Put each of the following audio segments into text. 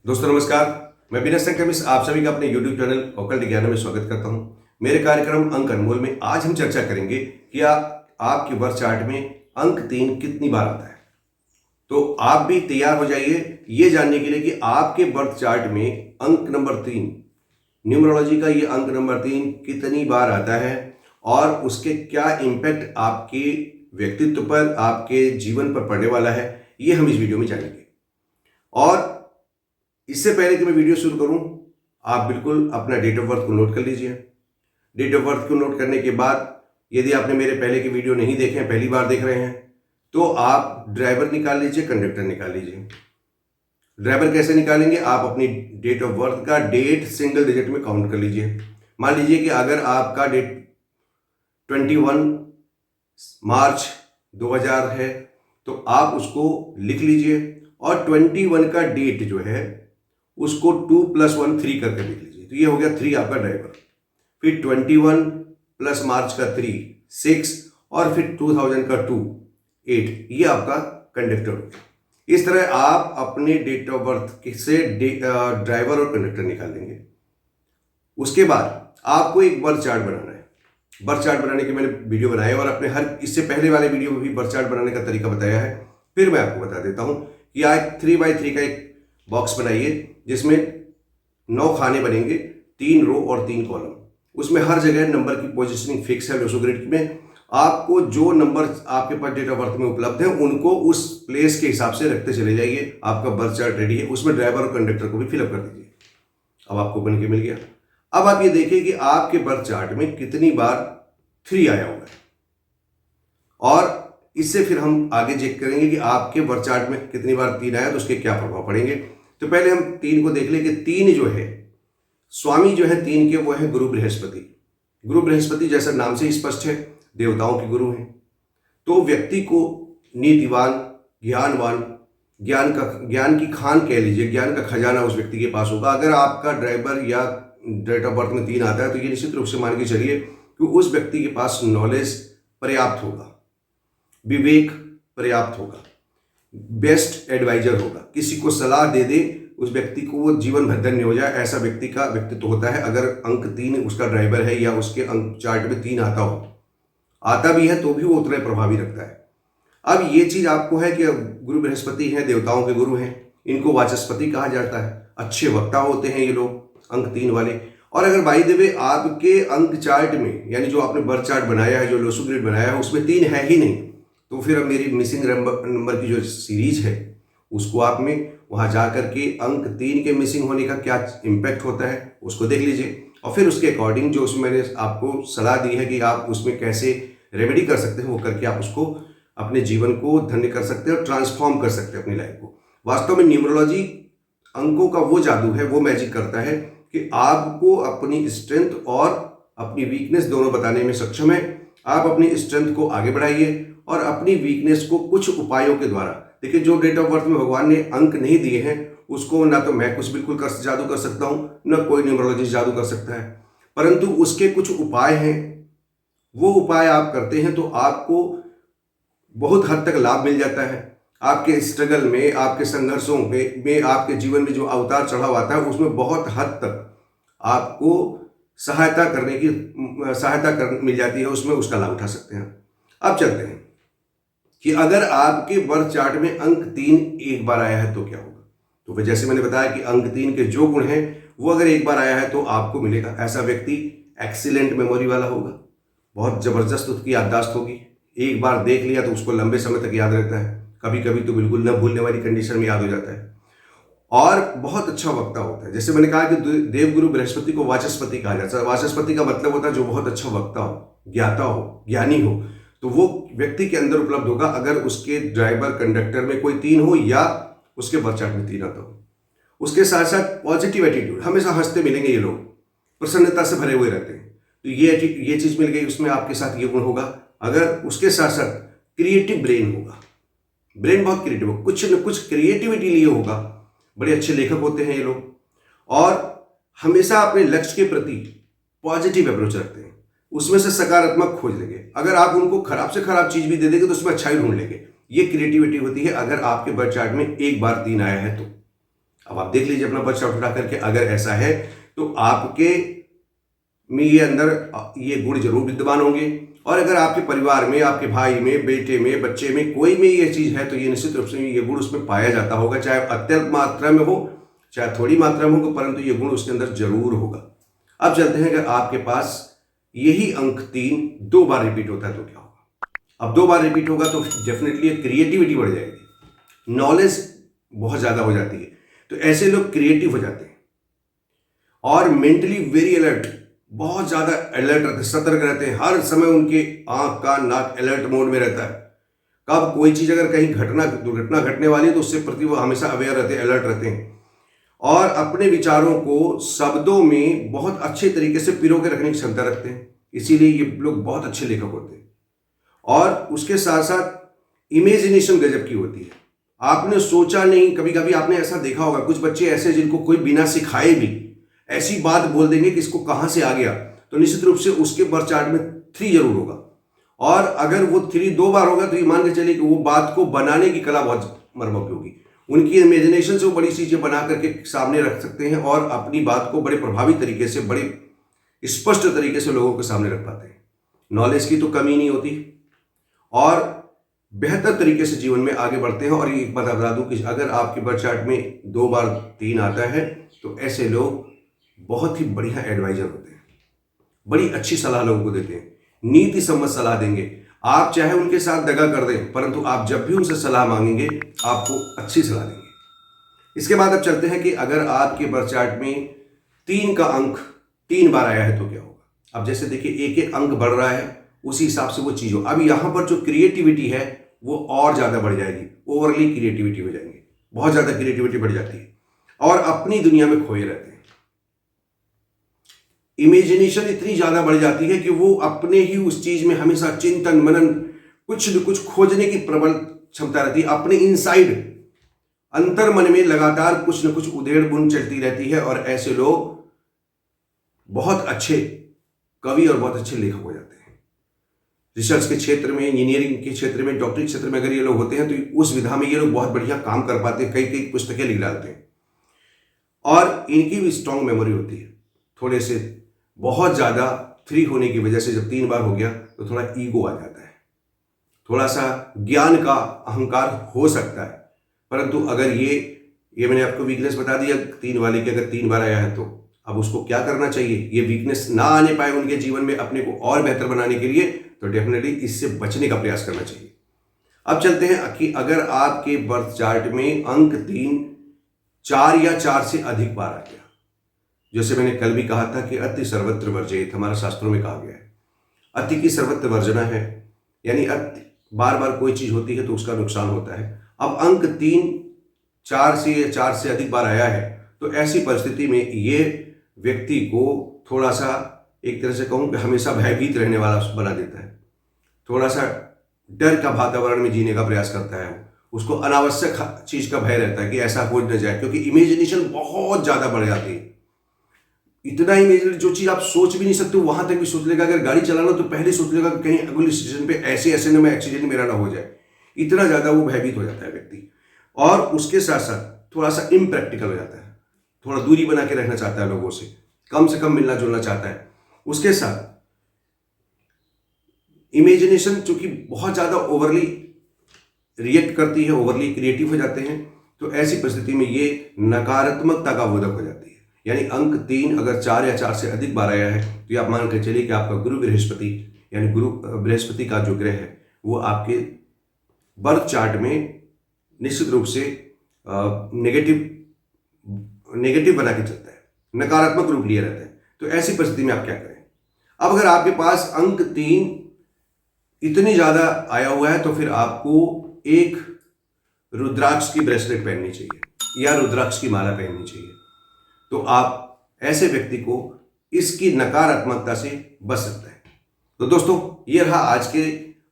दोस्तों नमस्कार। मैं विनय संकमिस आप सभी का अपने YouTube चैनल ओकल्ट ज्ञान में स्वागत करता हूं। मेरे कार्यक्रम अंक अनमोल में आज हम चर्चा करेंगे कि आपके बर्थ चार्ट में अंक 3 कितनी बार आता है। तो आप भी तैयार हो जाइए ये जानने के लिए कि आपके बर्थ चार्ट में अंक नंबर 3, न्यूमरोलॉजी का ये अंक नंबर 3 कितनी बार आता है और उसके क्या इम्पैक्ट आपके व्यक्तित्व पर, आपके जीवन पर पड़ने वाला है, ये हम इस वीडियो में जानेंगे। और इससे पहले कि मैं वीडियो शुरू करूं, आप बिल्कुल अपना डेट ऑफ बर्थ को नोट कर लीजिए। डेट ऑफ बर्थ को नोट करने के बाद यदि आपने मेरे पहले के वीडियो नहीं देखे हैं, पहली बार देख रहे हैं, तो आप ड्राइवर निकाल लीजिए, कंडक्टर निकाल लीजिए। ड्राइवर कैसे निकालेंगे? आप अपनी डेट ऑफ बर्थ का डेट सिंगल डिजिट में काउंट कर लीजिए। मान लीजिए कि अगर आपका डेट 21 मार्च 2000 है तो आप उसको लिख लीजिए और 21 का डेट जो है उसको 2 + 1 3 करके लिख लीजिए। तो ये हो गया 3 आपका ड्राइवर। फिर 21 प्लस मार्च का 3 6 और फिर 2000 का 2 8, ये आपका कंडक्टर हो गया। इस तरह आप अपने डेट ऑफ बर्थ से ड्राइवर और कंडक्टर निकाल लेंगे। उसके बाद आपको एक बर्थ चार्ट बनाना है। बर्थ चार्ट बनाने के मैंने वीडियो बनाया है और अपने इससे पहले वाले वीडियो में भी बर्थ चार्ट बनाने का तरीका बताया है। फिर मैं आपको बता देता हूं कि आज 3x3 का एक बॉक्स बनाइए जिसमें 9 खाने बनेंगे, 3 रो और 3 कॉलम। उसमें हर जगह नंबर की पोजीशनिंग फिक्स है। लोसोग्रिड में आपको जो नंबर आपके पास डेट ऑफ बर्थ में उपलब्ध है उनको उस प्लेस के हिसाब से रखते चले जाइए। आपका बर्थ चार्ट रेडी है। उसमें ड्राइवर और कंडक्टर को भी फिलअप कर दीजिए। अब आपको बन के मिल गया। अब आप ये देखिए कि आपके बर्थ चार्ट में कितनी बार 3 आया होगा और इससे फिर हम आगे चेक करेंगे कि आपके बर्थ चार्ट में कितनी बार 3 आया तो उसके क्या प्रभाव पड़ेंगे। तो पहले हम 3 को देख लें कि 3 जो है, स्वामी जो है 3 के, वो है गुरु बृहस्पति। गुरु बृहस्पति जैसा नाम से स्पष्ट है, देवताओं के गुरु हैं। तो व्यक्ति को नीतिवान, ज्ञानवान, ज्ञान की खान कह लीजिए, ज्ञान का खजाना उस व्यक्ति के पास होगा। अगर आपका ड्राइवर या डेट ऑफ बर्थ में 3 आता है तो ये निश्चित रूप से मान के चलिए कि उस व्यक्ति के पास नॉलेज पर्याप्त होगा, विवेक पर्याप्त होगा, बेस्ट एडवाइजर होगा। किसी को सलाह दे दे उस व्यक्ति को वो जीवन भर धन्य हो जाए, ऐसा व्यक्ति का व्यक्तित्व होता है। अगर अंक 3 उसका ड्राइवर है या उसके अंक चार्ट में 3 आता भी है तो भी वो उतना प्रभावी रखता है। अब ये चीज आपको है कि गुरु बृहस्पति हैं, देवताओं के गुरु हैं, इनको वाचस्पति कहा जाता है। अच्छे वक्ता होते हैं ये लोग अंक 3 वाले। और अगर बाई द वे आपके अंक चार्ट में, यानी जो आपने बर्थ चार्ट बनाया है, जो लोसोग्रिड बनाया है, उसमें 3 है ही नहीं, तो फिर अब मेरी मिसिंग नंबर की जो सीरीज है उसको आप में वहां जा करके अंक 3 के मिसिंग होने का क्या इम्पैक्ट होता है उसको देख लीजिए। और फिर उसके अकॉर्डिंग जो उसमें मैंने आपको सलाह दी है कि आप उसमें कैसे रेमेडी कर सकते हैं, वो करके आप उसको अपने जीवन को धन्य कर सकते हैं और ट्रांसफॉर्म कर सकते हैं अपनी लाइफ को। वास्तव में न्यूमरोलॉजी अंकों का वो जादू है, वो मैजिक करता है कि आपको अपनी स्ट्रेंथ और अपनी वीकनेस दोनों बताने में सक्षम है। आप अपनी स्ट्रेंथ को आगे बढ़ाइए और अपनी वीकनेस को कुछ उपायों के द्वारा, देखिए जो डेट ऑफ बर्थ में भगवान ने अंक नहीं दिए हैं उसको ना तो मैं कुछ बिल्कुल जादू कर सकता हूं, ना कोई न्यूमरोलॉजिस्ट जादू कर सकता है, परंतु उसके कुछ उपाय हैं। वो उपाय आप करते हैं तो आपको बहुत हद तक लाभ मिल जाता है। आपके स्ट्रगल में, आपके संघर्षों में आपके जीवन में जो अवतार चढ़ाव आता है उसमें बहुत हद तक आपको सहायता मिल जाती है, उसमें उसका लाभ उठा सकते हैं। अब चलते हैं कि अगर आपके बर्थ चार्ट में अंक 3 एक बार आया है तो क्या होगा। तो फिर जैसे मैंने बताया कि अंक 3 के जो गुण हैं वो अगर एक बार आया है तो आपको मिलेगा। ऐसा व्यक्ति एक्सीलेंट मेमोरी वाला होगा, बहुत जबरदस्त उसकी याददाश्त होगी। एक बार देख लिया तो उसको लंबे समय तक याद रहता है, कभी कभी तो बिल्कुल न भूलने वाली कंडीशन में याद हो जाता है। और बहुत अच्छा वक्ता होता है। जैसे मैंने कहा कि देवगुरु बृहस्पति को वाचस्पति कहा जाता है। वाचस्पति का मतलब होता है जो बहुत अच्छा वक्ता हो, ज्ञाता हो, ज्ञानी हो, तो वो व्यक्ति के अंदर उपलब्ध होगा अगर उसके ड्राइवर कंडक्टर में कोई 3 हो या उसके बर्थ चार्ट में 3 आता हो। उसके साथ साथ पॉजिटिव एटीट्यूड, हमेशा हंसते मिलेंगे ये लोग, प्रसन्नता से भरे हुए रहते हैं। तो ये चीज मिल गई, उसमें आपके साथ ये गुण होगा। अगर उसके साथ साथ क्रिएटिव ब्रेन होगा, ब्रेन बहुत क्रिएटिव होगा, कुछ न कुछ क्रिएटिविटी लिए होगा, बड़े अच्छे लेखक होते हैं ये लोग और हमेशा अपने लक्ष्य के प्रति पॉजिटिव अप्रोच रखते हैं, उसमें से सकारात्मक खोज लेंगे। अगर आप उनको खराब से खराब चीज भी दे देंगे तो उसमें अच्छाई ढूंढ लेंगे। ये क्रिएटिविटी होती है अगर आपके बर्थ चार्ट में एक बार 3 आया है तो। अब आप देख लीजिए अपना बर्थ चार्ट उठा करके, अगर ऐसा है तो आपके में ये अंदर ये गुण जरूर विद्यमान होंगे। और अगर आपके परिवार में, आपके भाई में, बेटे में, बच्चे में कोई में ये चीज है तो ये निश्चित रूप से ये गुण उसमें पाया जाता होगा, चाहे अत्यल्प मात्रा में हो चाहे थोड़ी मात्रा में हो, परंतु ये गुण उसके अंदर जरूर होगा। अब चलते हैं, अगर आपके पास यही अंक 3 2 बार रिपीट होता है तो क्या होगा। अब 2 बार रिपीट होगा तो डेफिनेटली क्रिएटिविटी बढ़ जाएगी, नॉलेज बहुत ज्यादा हो जाती है, तो ऐसे लोग क्रिएटिव हो जाते हैं और मेंटली वेरी अलर्ट, बहुत ज्यादा अलर्ट रहते हैं, सतर्क रहते हैं, हर समय उनके आंख कान नाक अलर्ट मोड में रहता है। कब कोई चीज अगर कहीं दुर्घटना घटने वाली है तो उससे प्रति वो हमेशा अवेयर रहते हैं, अलर्ट रहते हैं और अपने विचारों को शब्दों में बहुत अच्छे तरीके से पिरो के रखने की क्षमता रखते हैं, इसीलिए ये लोग बहुत अच्छे लेखक होते हैं। और उसके साथ साथ इमेजिनेशन गजब की होती है, आपने सोचा नहीं, कभी कभी आपने ऐसा देखा होगा कुछ बच्चे ऐसे जिनको कोई बिना सिखाए भी ऐसी बात बोल देंगे कि इसको कहां से आ गया, तो निश्चित रूप से उसके बर्थ चार्ट में 3 जरूर होगा। और अगर वो 3 2 बार होगा तो ये मान के चलिए कि वो बात को बनाने की कला बहुत मर्मज्ञ होगी, उनकी इमेजिनेशन से वो बड़ी चीजें बना करके सामने रख सकते हैं और अपनी बात को बड़े प्रभावी तरीके से, बड़े स्पष्ट तरीके से लोगों के सामने रख पाते हैं। नॉलेज की तो कमी नहीं होती और बेहतर तरीके से जीवन में आगे बढ़ते हैं। और एक बात बता दूं कि अगर आपके बर्थ चार्ट में 2 बार 3 आता है तो ऐसे लोग बहुत ही बढ़िया एडवाइजर होते हैं, बड़ी अच्छी सलाह लोगों को देते हैं, नीति सम्मत सलाह देंगे। आप चाहे उनके साथ दगा कर दें, परंतु आप जब भी उनसे सलाह मांगेंगे आपको अच्छी सलाह देंगे। इसके बाद अब चलते हैं कि अगर आपके बर्थ चार्ट में 3 का अंक 3 बार आया है तो क्या होगा। अब जैसे देखिए एक एक अंक बढ़ रहा है, उसी हिसाब से वो चीज हो। अब यहां पर जो क्रिएटिविटी है वो और ज्यादा बढ़ जाएगी, ओवरली क्रिएटिविटी हो जाएंगे, बहुत ज्यादा क्रिएटिविटी बढ़ जाती है और अपनी दुनिया में खोए रहते हैं। इमेजिनेशन इतनी ज्यादा बढ़ जाती है कि वो अपने ही उस चीज में हमेशा चिंतन मनन, कुछ न कुछ खोजने की प्रबल क्षमता रहती है। अपने इनसाइड अंतर मन में लगातार कुछ न कुछ उधेड़ बुन चलती रहती है और ऐसे लोग बहुत अच्छे कवि और बहुत अच्छे लेखक हो जाते हैं। रिसर्च के क्षेत्र में, इंजीनियरिंग के क्षेत्र में, डॉक्टरी के क्षेत्र में अगर ये लोग होते हैं तो उस विधा में ये लोग बहुत बढ़िया काम कर पाते हैं, कई कई पुस्तकें लिख डालते हैं और इनकी भी स्ट्रांग मेमोरी होती है। थोड़े से बहुत ज्यादा फ्री होने की वजह से जब 3 बार हो गया तो थोड़ा ईगो आ जाता है, थोड़ा सा ज्ञान का अहंकार हो सकता है, परंतु अगर ये मैंने आपको वीकनेस बता दिया 3 वाले की, अगर 3 बार आया है तो अब उसको क्या करना चाहिए, ये वीकनेस ना आने पाए उनके जीवन में अपने को और बेहतर बनाने के लिए, तो डेफिनेटली इससे बचने का प्रयास करना चाहिए। अब चलते हैं कि अगर आपके बर्थ चार्ट में अंक 3 4 या 4 से अधिक बार आ गया, जैसे मैंने कल भी कहा था कि अति सर्वत्र वर्जित, हमारे शास्त्रों में कहा गया है अति की सर्वत्र वर्जना है, यानी अति बार बार कोई चीज होती है तो उसका नुकसान होता है। अब अंक 3 4 से या 4 से अधिक बार आया है तो ऐसी परिस्थिति में ये व्यक्ति को थोड़ा सा, एक तरह से कहूं कि हमेशा भयभीत रहने वाला बना देता है, थोड़ा सा डर का वातावरण में जीने का प्रयास करता है, उसको अनावश्यक चीज का भय रहता है कि ऐसा हो न जाए, क्योंकि इमेजिनेशन बहुत ज्यादा बढ़ जाती है। इतना इमेजिनेशन, जो चीज आप सोच भी नहीं सकते वहां तक भी सोच लेगा। अगर गाड़ी चलाना तो पहले सोच लेगा कि कहीं अगले स्टेशन पे ऐसे ऐसे में एक्सीडेंट मेरा ना हो जाए, इतना ज्यादा वो भयभीत हो जाता है व्यक्ति। और उसके साथ साथ थोड़ा सा इम्प्रैक्टिकल हो जाता है, थोड़ा दूरी बना के रहना चाहता है लोगों से कम मिलना जुलना चाहता है। उसके साथ इमेजिनेशन चूंकि बहुत ज्यादा ओवरली रिएक्ट करती है, ओवरली क्रिएटिव हो जाते हैं, तो ऐसी परिस्थिति में ये नकारात्मकता का बोधक हो जाती है। यानी अंक 3 अगर 4 या 4 से अधिक बार आया है तो ये आप मान के चलिए कि आपका गुरु बृहस्पति, यानी गुरु बृहस्पति का जो ग्रह है वो आपके बर्थ चार्ट में निश्चित रूप से नेगेटिव बना के चलता है, नकारात्मक रूप लिए रहता है। तो ऐसी परिस्थिति में आप क्या करें। अब अगर आपके पास अंक 3 इतनी ज्यादा आया हुआ है तो फिर आपको एक रुद्राक्ष की ब्रेसलेट पहननी चाहिए या रुद्राक्ष की माला पहननी चाहिए, तो आप ऐसे व्यक्ति को इसकी नकारात्मकता से बच सकता है। तो दोस्तों ये रहा आज के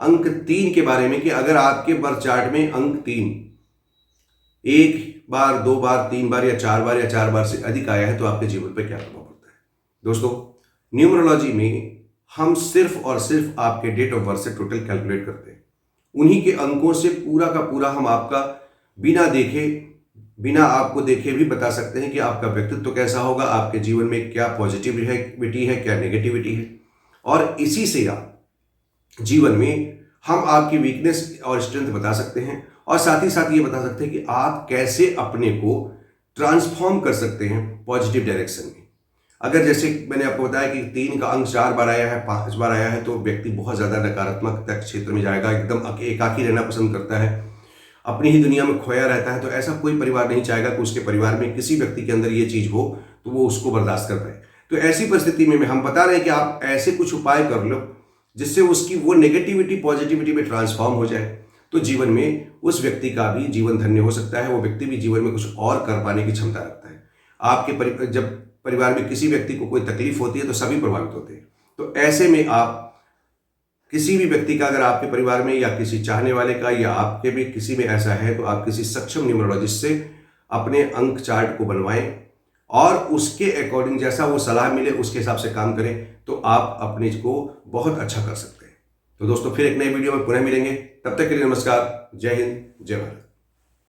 अंक 3 के बारे में कि अगर आपके बर्थ चार्ट में अंक 3 1 बार 2 बार 3 बार या 4 बार या 4 बार से अधिक आया है तो आपके जीवन पर क्या प्रभाव पड़ता है। दोस्तों न्यूमरोलॉजी में हम सिर्फ और सिर्फ आपके डेट ऑफ बर्थ से टोटल कैलकुलेट करते हैं, उन्हीं के अंकों से पूरा का पूरा हम आपका बिना देखे बिना आपको देखे भी बता सकते हैं कि आपका व्यक्तित्व कैसा होगा, आपके जीवन में क्या पॉजिटिविटी है, क्या नेगेटिविटी है। और इसी से आप जीवन में हम आपकी वीकनेस और स्ट्रेंथ बता सकते हैं, और साथ ही साथ ये बता सकते हैं कि आप कैसे अपने को ट्रांसफॉर्म कर सकते हैं पॉजिटिव डायरेक्शन में। अगर जैसे मैंने आपको बताया कि 3 का अंक 4 बार आया है, 5 बार आया है, तो व्यक्ति बहुत ज़्यादा नकारात्मकता क्षेत्र में जाएगा, एकदम एकाकी रहना पसंद करता है, अपनी ही दुनिया में खोया रहता है। तो ऐसा कोई परिवार नहीं चाहेगा कि उसके परिवार में किसी व्यक्ति के अंदर ये चीज़ हो तो वो उसको बर्दाश्त कर पाए। तो ऐसी परिस्थिति में हम बता रहे हैं कि आप ऐसे कुछ उपाय कर लो जिससे उसकी वो नेगेटिविटी पॉजिटिविटी में ट्रांसफॉर्म हो जाए, तो जीवन में उस व्यक्ति का भी जीवन धन्य हो सकता है, वो व्यक्ति भी जीवन में कुछ और कर पाने की क्षमता रखता है। आपके जब परिवार में किसी व्यक्ति को कोई तकलीफ होती है तो सभी प्रभावित होते हैं। तो ऐसे में आप किसी भी व्यक्ति का, अगर आपके परिवार में या किसी चाहने वाले का या आपके भी किसी में ऐसा है, तो आप किसी सक्षम न्यूमरोलॉजिस्ट से अपने अंक चार्ट को बनवाएं और उसके अकॉर्डिंग जैसा वो सलाह मिले उसके हिसाब से काम करें, तो आप अपने को बहुत अच्छा कर सकते हैं। तो दोस्तों, फिर एक नई वीडियो में पुनः मिलेंगे। तब तक के लिए नमस्कार। जय हिंद, जय भारत।